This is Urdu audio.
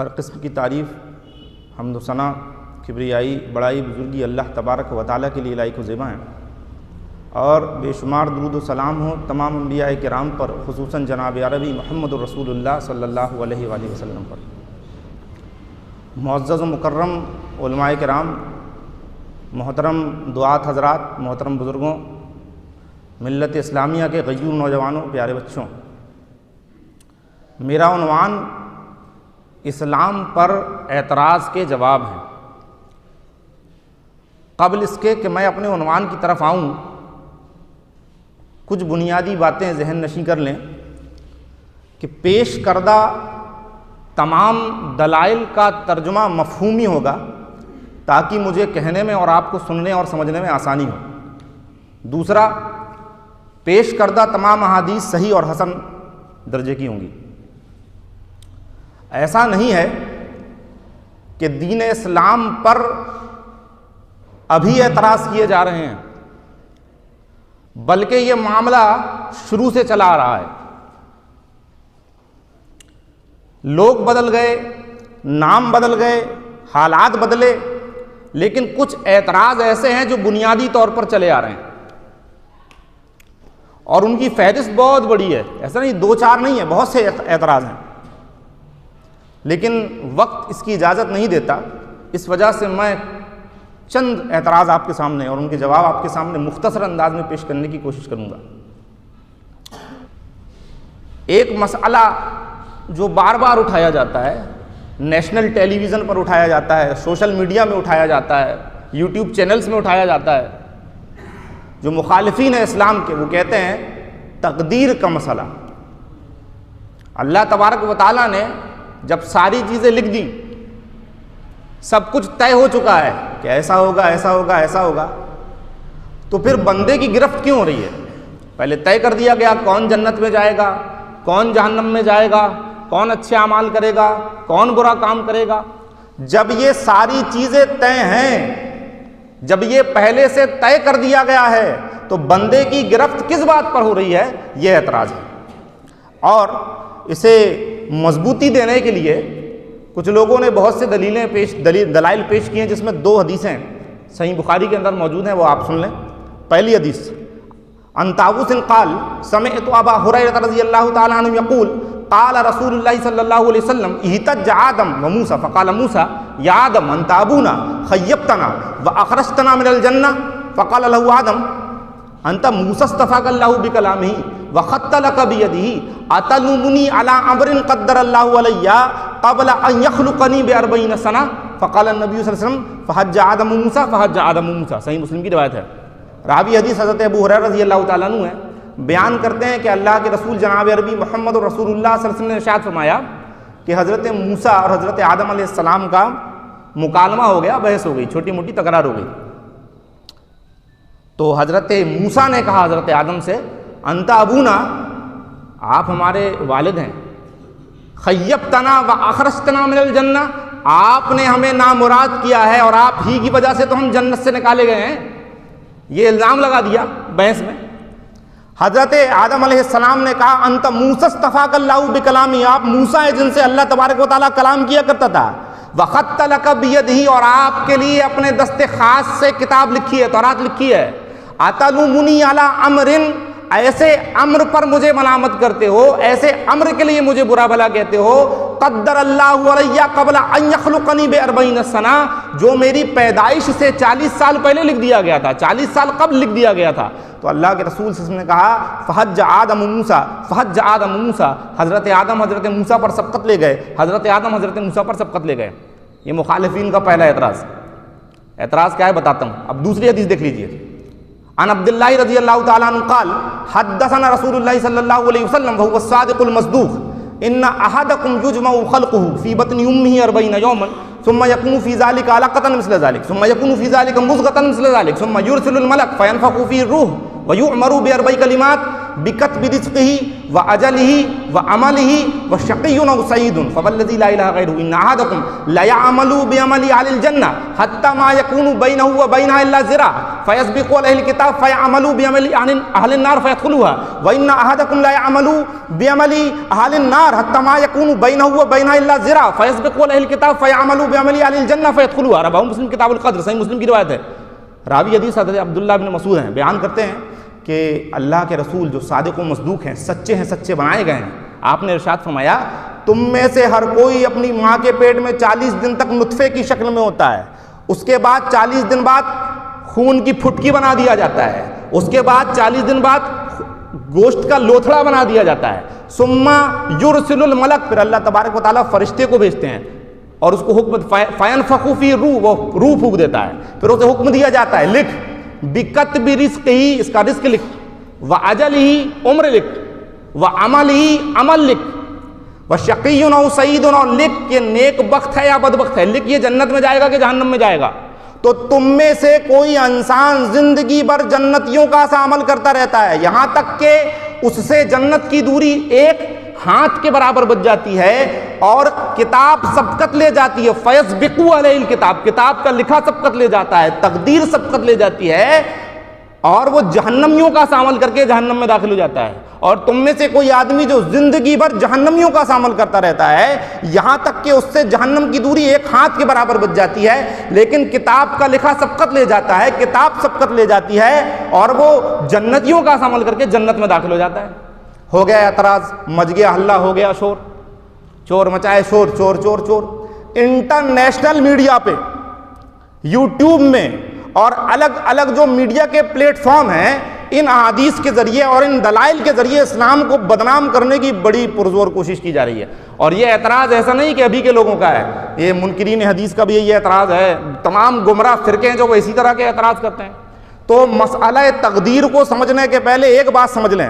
ہر قسم کی تعریف، حمد و ثنا، کبریائی، بڑائی، بزرگی اللہ تبارک و تعالیٰ کے لیے لائق و زیبا ہیں، اور بے شمار درود و سلام ہوں تمام انبیاء کرام پر، خصوصاً جناب عربی محمد الرسول اللہ صلی اللہ علیہ وآلہ وسلم پر۔ معزز و مکرم علماء کرام، محترم دعات حضرات، محترم بزرگوں، ملت اسلامیہ کے غیور نوجوانوں، پیارے بچوں، میرا عنوان اسلام پر اعتراض کے جواب ہے۔ قبل اس کے کہ میں اپنے عنوان کی طرف آؤں، کچھ بنیادی باتیں ذہن نشیں کر لیں کہ پیش کردہ تمام دلائل کا ترجمہ مفہومی ہوگا تاکہ مجھے کہنے میں اور آپ کو سننے اور سمجھنے میں آسانی ہو۔ دوسرا، پیش کردہ تمام احادیث صحیح اور حسن درجے کی ہوں گی۔ ایسا نہیں ہے کہ دین اسلام پر ابھی اعتراض کیے جا رہے ہیں، بلکہ یہ معاملہ شروع سے چلا آ رہا ہے۔ لوگ بدل گئے، نام بدل گئے، حالات بدلے، لیکن کچھ اعتراض ایسے ہیں جو بنیادی طور پر چلے آ رہے ہیں، اور ان کی فہرست بہت بڑی ہے۔ ایسا نہیں، دو چار نہیں ہے، بہت سے اعتراض ہیں، لیکن وقت اس کی اجازت نہیں دیتا۔ اس وجہ سے میں چند اعتراض آپ کے سامنے اور ان کے جواب آپ کے سامنے مختصر انداز میں پیش کرنے کی کوشش کروں گا۔ ایک مسئلہ جو بار بار اٹھایا جاتا ہے، نیشنل ٹیلی ویژن پر اٹھایا جاتا ہے، سوشل میڈیا میں اٹھایا جاتا ہے، یوٹیوب چینلز میں اٹھایا جاتا ہے، جو مخالفین ہیں اسلام کے، وہ کہتے ہیں تقدیر کا مسئلہ۔ اللہ تبارک و تعالیٰ نے جب ساری چیزیں لکھ دیں، سب کچھ طے ہو چکا ہے کہ ایسا ہوگا، ایسا ہوگا، ایسا ہوگا، تو پھر بندے کی گرفت کیوں ہو رہی ہے؟ پہلے طے کر دیا گیا کون جنت میں جائے گا، کون جہنم میں جائے گا، کون اچھے اعمال کرے گا، کون برا کام کرے گا۔ جب یہ ساری چیزیں طے ہیں، جب یہ پہلے سے طے کر دیا گیا ہے، تو بندے کی گرفت کس بات پر ہو رہی ہے؟ یہ اعتراض ہے۔ اور اسے مضبوطی دینے کے لیے کچھ لوگوں نے بہت سے دلائل پیش کی ہیں، جس میں دو حدیثیں صحیح بخاری کے اندر موجود ہیں، وہ آپ سن لیں۔ پہلی حدیث، عن طاووس قال سمعت ابا ہریرہ رضی اللہ تعالی عنہ یقول قال رسول اللہ صلی اللہ علیہ وسلم احتج آدم وموسیٰ فقال موسیٰ یا آدم انت ابونا خیبتنا واخرجتنا من الجنہ فقال له آدم انت موسیٰ اصطفاک اللہ بکلامہ وخط لک بیدہ اتلومنی علی امر قدر اللہ علی قبل ان یخلقنی باربعین سنہ فقال النبی صلی اللہ علیہ وسلم فحج آدم موسیٰ فحج آدم موسیٰ۔ صحیح مسلم کی روایت ہے۔ راوی حدیث حضرت ابو ہریرہ رضی اللہ تعالیٰ عنہ ہے، بیان کرتے ہیں کہ اللہ کے رسول جناب عربی محمد رسول اللہ صلی اللہ علیہ وسلم نے ارشاد فرمایا کہ حضرت موسیٰ اور حضرت آدم علیہ السلام کا مکالمہ ہو گیا، بحث ہو گئی، چھوٹی موٹی تکرار ہو گئی۔ تو حضرت موسیٰ نے کہا حضرت آدم سے انت ابونا، آپ ہمارے والد ہیں، خیبتنا واخرجتنا من الجنہ، آپ نے ہمیں نامراد کیا ہے اور آپ ہی کی وجہ سے تو ہم جنت سے نکالے گئے ہیں۔ یہ الزام لگا دیا بحث میں۔ حضرت آدم علیہ السلام نے کہا انت موسیٰ اصطفاک اللہ بکلامی، آپ موسیٰ ہیں جن سے اللہ تبارک و تعالیٰ کلام کیا کرتا تھا، وخط لک بیدہ، اور آپ کے لیے اپنے دست خاص سے کتاب لکھی ہے، تورات لکھی ہے، اتلومنی علی امر، ایسے امر پر مجھے ملامت کرتے ہو، ایسے امر کے لیے مجھے برا بھلا کہتے ہو، قدر اللہ علیہ قبل ان یخلقنی باربعین سنہ، جو میری پیدائش سے 40 سال پہلے لکھ دیا گیا تھا، 40 سال قبل لکھ دیا گیا تھا۔ تو اللہ کے رسول صلی اللہ علیہ وسلم نے کہا فحج آدم موسیٰ، فحج آدم موسیٰ، حضرت آدم حضرت موسیٰ پر سبقت لے گئے، حضرت آدم حضرت موسیٰ پر سبقت لے گئے۔ یہ مخالفین کا پہلا اعتراض کیا ہے بتاتا ہوں۔ اب دوسری حدیث دیکھ لیجئے۔ عن عبد اللہ رضی اللہ تعالیٰ عنہ قال حدثنا رسول اللہ صلی اللہ علیہ وسلم وهو الصادق المصدوق ان احدکم یجمع خلقه فی بطن امہ 40 یوما ثم یکون فی ذلک علقۃ مثل ذلک ثم یکون فی ذلک مضغۃ مثل ذلک ثم یرسل الملک فینفخ فی الروح ویؤمر باربع کلمات بکتب رزقہ وأجلہ وعملہ وشقی أو سعید فوالذی لا الہ غیرہ ان احدکم لیعمل بعمل اہل الجنہ حتی ما یکون بینہ وبینہا الا ذراع فیسبق علیہ الکتاب فیعمل بعمل اہل النار فیدخلوها وان احدکم لیعمل بعمل اہل النار حتی ما یکون بینہ وبینہا الا ذراع فیسبق علیہ الکتاب فیعمل بعمل اہل الجنہ فیدخلوها رواه مسلم کتاب القدر، صحیح مسلم کی روایت ہے۔ راوی حدیث حضرت عبداللہ بن مسعود ہیں، بیان کرتے ہیں کہ اللہ کے رسول جو صادق و مصدوق ہیں، سچے بنائے گئے ہیں، آپ نے ارشاد فرمایا تم میں سے ہر کوئی اپنی ماں کے پیٹ میں 40 دن تک نطفے کی شکل میں ہوتا ہے، اس کے بعد 40 دن بعد خون کی پھٹکی بنا دیا جاتا ہے، اس کے بعد 40 دن بعد گوشت کا لوتھڑا بنا دیا جاتا ہے، ثم یرسل الملک، پھر اللہ تبارک و تعالیٰ فرشتے کو بھیجتے ہیں اور اس کو حکم فینفخ فی روح، وہ روح پھونک دیتا ہے، پھر اسے حکم دیا جاتا ہے لکھ بکتب رزقہ، اس کا رزق لکھ، وأجلہ عمر لکھ، وعملہ عمل لکھ، وشقی أو سعید، اور لکھ کہ نیک بخت ہے یا بدبخت ہے، لکھ یہ جنت میں جائے گا کہ جہنم میں جائے گا۔ تو تم میں سے کوئی انسان زندگی بھر جنتیوں کا سا عمل کرتا رہتا ہے، یہاں تک کہ اس سے جنت کی دوری ایک ہاتھ کے برابر بچ جاتی ہے اور کتاب سبقت لے جاتی ہے، فیسبقوا علیہ الکتاب، کتاب کا لکھا سبقت لے جاتا ہے، تقدیر سبقت لے جاتی ہے، اور وہ جہنمیوں کا سا عمل کر کے جہنم میں داخل ہو جاتا ہے۔ اور تم میں سے کوئی آدمی جو زندگی بھر جہنمیوں کا سا عمل کرتا رہتا ہے، یہاں تک کہ اس سے جہنم کی دوری ایک ہاتھ کے برابر بچ جاتی ہے، لیکن کتاب کا لکھا سبقت لے جاتا ہے، کتاب سبقت لے جاتی ہے، اور وہ جنتیوں کا سا عمل کر کے جنت میں داخل ہو جاتا ہے۔ ہو گیا اعتراض، مچ گیا ہلہ، ہو گیا شور، چور مچائے شور، چور چور چور۔ انٹرنیشنل میڈیا پہ، یوٹیوب میں اور الگ الگ جو میڈیا کے پلیٹ فارم ہیں، ان احادیث کے ذریعے اور ان دلائل کے ذریعے اسلام کو بدنام کرنے کی بڑی پرزور کوشش کی جا رہی ہے۔ اور یہ اعتراض ایسا نہیں کہ ابھی کے لوگوں کا ہے، یہ منکرین حدیث کا بھی یہ اعتراض ہے، تمام گمراہ فرقے ہیں جو وہ اسی طرح کے اعتراض کرتے ہیں۔ تو مسئلہ تقدیر کو سمجھنے کے پہلے ایک بات سمجھ لیں،